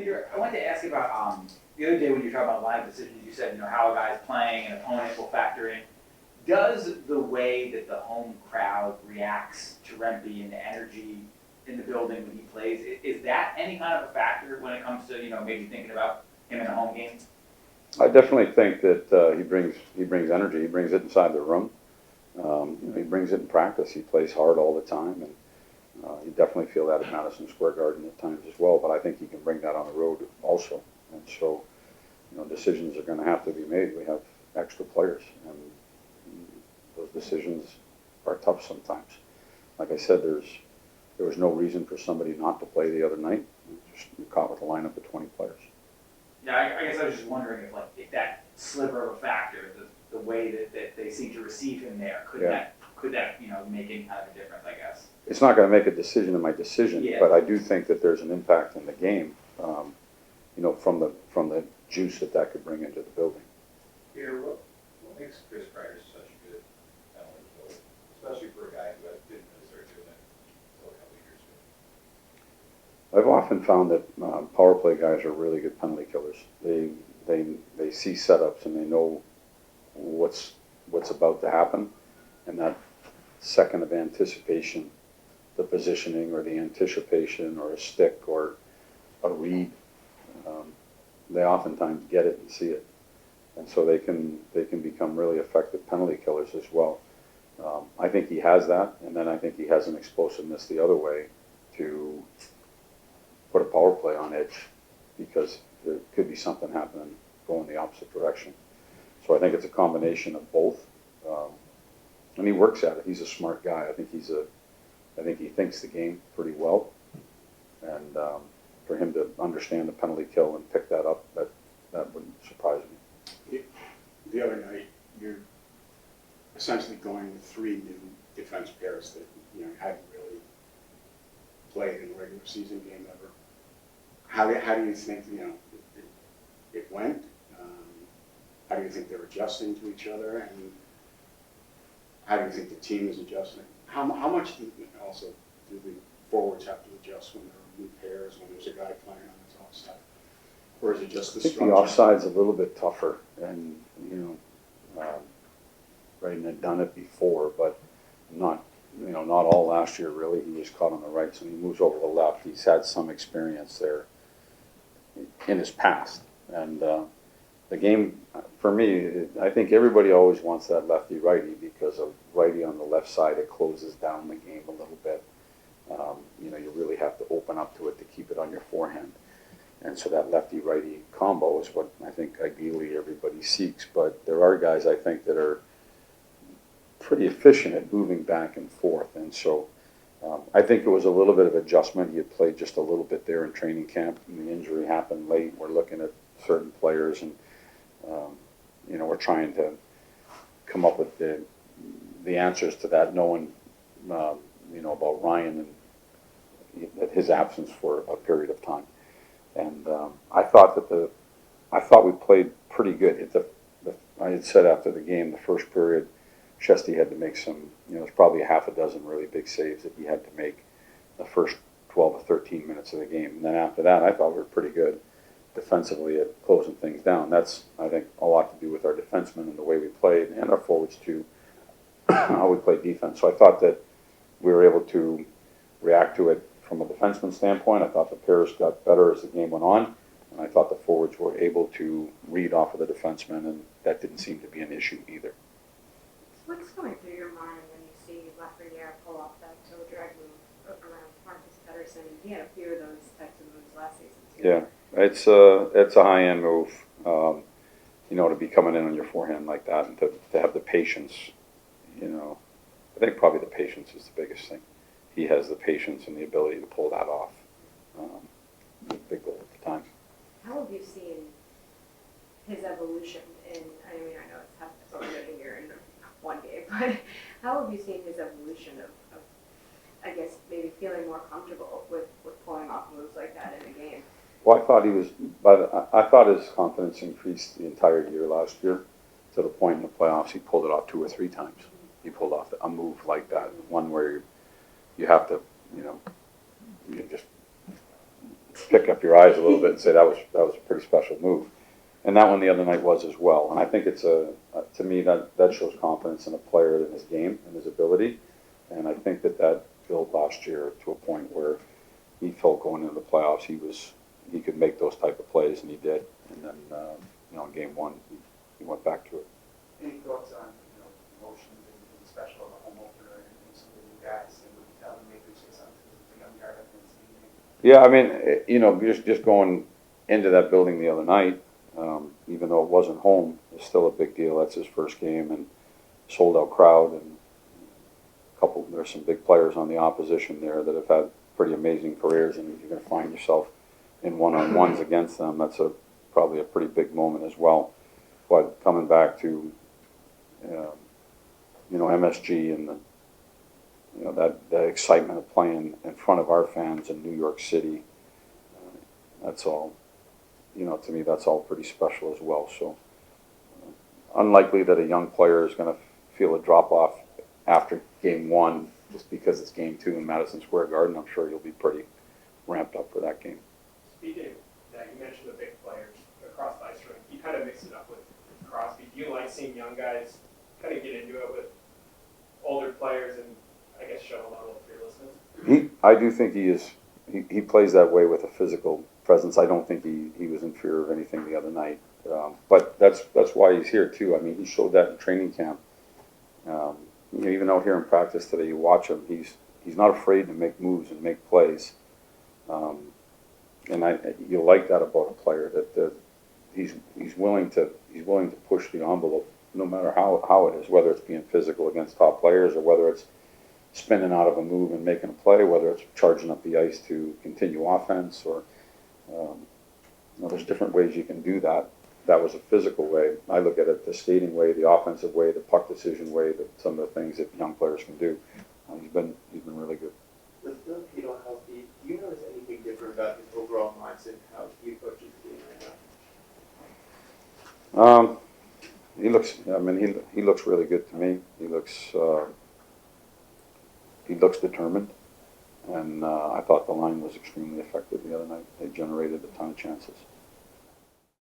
Peter, I wanted to ask you about the other day when you were talking about line decisions, you said, how a guy's playing, an opponent will factor in. Does the way that the home crowd reacts to Rempe and the energy in the building when he plays, is that any kind of a factor when it comes to, maybe thinking about him in a home game? I definitely think that he brings energy. He brings it inside the room. He brings it in practice. He plays hard all the time, and you definitely feel that at Madison Square Garden at times as well. But I think he can bring that on the road also. And so, decisions are going to have to be made. We have extra players, and those decisions are tough sometimes. Like I said, there was no reason for somebody not to play the other night. You're caught with a lineup of 20 players. Yeah, I guess I was just wondering if that sliver of a factor, the way that they seem to receive him there, could that make any kind of a difference, I guess? It's not going to make a decision in my decision, yeah. But I do think that there's an impact in the game, from the juice that could bring into the building. Peter, what makes Chris Kreider such a good penalty killer, especially for a guy who didn't really start doing that until a couple of years ago? I've often found that power play guys are really good penalty killers. They see setups and they know what's about to happen, and that second of anticipation, the positioning or the anticipation or a stick or a read, they oftentimes get it and see it, and so they can become really effective penalty killers as well. I think he has that, and then I think he has an explosiveness the other way to put a power play on edge, because there could be something happening going the opposite direction. So I think it's a combination of both, and he works at it. He's a smart guy. I think he thinks the game pretty well, and for him to understand the penalty kill and pick that up, that wouldn't surprise me. The other night, you're essentially going with three new defense pairs that hadn't really played in a regular season game ever. How do you think it went? How do you think they're adjusting to each other, and how do you think the team is adjusting? How much do the forwards have to adjust when there are new pairs, when there's a guy playing on his offside, or is it just the structure? I think the offside's a little bit tougher, and Braden had done it before, but not all last year really. He was caught on the right, so he moves over to the left. He's had some experience there in his past, and the game, for me, I think everybody always wants that lefty-righty, because of righty on the left side, it closes down the game a little bit. You really have to open up to it to keep it on your forehand. And so that lefty-righty combo is what I think ideally everybody seeks. But there are guys, I think, that are pretty efficient at moving back and forth. And so I think it was a little bit of adjustment. He had played just a little bit there in training camp, and the injury happened late. We're looking at certain players, and we're trying to come up with the answers to that, knowing about Ryan and his absence for a period of time. And I thought we played pretty good. I had said after the game, the first period, Shesty had to make some, there's probably a half a dozen really big saves that he had to make the first 12 or 13 minutes of the game. And then after that, I thought we were pretty good defensively at closing things down. That's, I think, a lot to do with our defensemen and the way we played, and our forwards too, how we played defense. So I thought that we were able to react to it from a defenseman standpoint. I thought the pairs got better as the game went on, and I thought the forwards were able to read off of the defensemen, and that didn't seem to be an issue either. What's going through your mind when you see Lafreniere pull off that toe drag move around Marcus Pettersson? He had a few of those types of moves last season too. Yeah, it's a high-end move, to be coming in on your forehand like that, and to have the patience. I think probably the patience is the biggest thing. He has the patience and the ability to pull that off. Big goal at the time. How have you seen his evolution I know it's only been a year and one game, but how have you seen his evolution of I guess, maybe feeling more comfortable with pulling off moves like that in a game? Well, I thought his confidence increased the entire year last year, to the point in the playoffs he pulled it off 2 or 3 times. He pulled off a move like that, one where you have to, you just pick up your eyes a little bit and say that was a pretty special move. And that one the other night was as well. And I think it's to me that shows confidence in a player in his game and his ability. And I think that built last year to a point where he felt going into the playoffs he could make those type of plays, and he did. And then in game one he went back to it. Any thoughts on, emotions and anything special of a home opener and some of the new guys, and would you tell them maybe say something to the young guy that didn't see anything? Yeah, I mean, just going into that building the other night, even though it wasn't home, it's still a big deal. That's his first game and sold out crowd, and there's some big players on the opposition there that have had pretty amazing careers, and if you're going to find yourself in one-on-ones against them, that's probably a pretty big moment as well. But coming back to MSG and that excitement of playing in front of our fans in New York City, that's all. To me, that's all pretty special as well. So, unlikely that a young player is going to feel a drop off after game one just because it's game two in Madison Square Garden. I'm sure you'll be pretty ramped up for that game. Speaking of that, you mentioned the big players across the ice rink. You kind of mix it up with Crosby. Do you like seeing young guys kind of get into it with older players and, I guess, show a level of fearlessness? I do think he is. He plays that way with a physical presence. I don't think he was in fear of anything the other night. But that's why he's here too. I mean, he showed that in training camp. Even out here in practice today, you watch him. He's not afraid to make moves and make plays. And you like that about a player that he's willing to push the envelope no matter how it is, whether it's being physical against top players or whether it's spinning out of a move and making a play, whether it's charging up the ice to continue offense, or there's different ways you can do that. That was a physical way. I look at it the skating way, the offensive way, the puck decision way, some of the things that young players can do. He's been really good. With Phil Keto healthy, do you notice anything different about his overall mindset, how he approaches the game right now? He looks really good to me. He looks determined, and I thought the line was extremely effective the other night. They generated a ton of chances.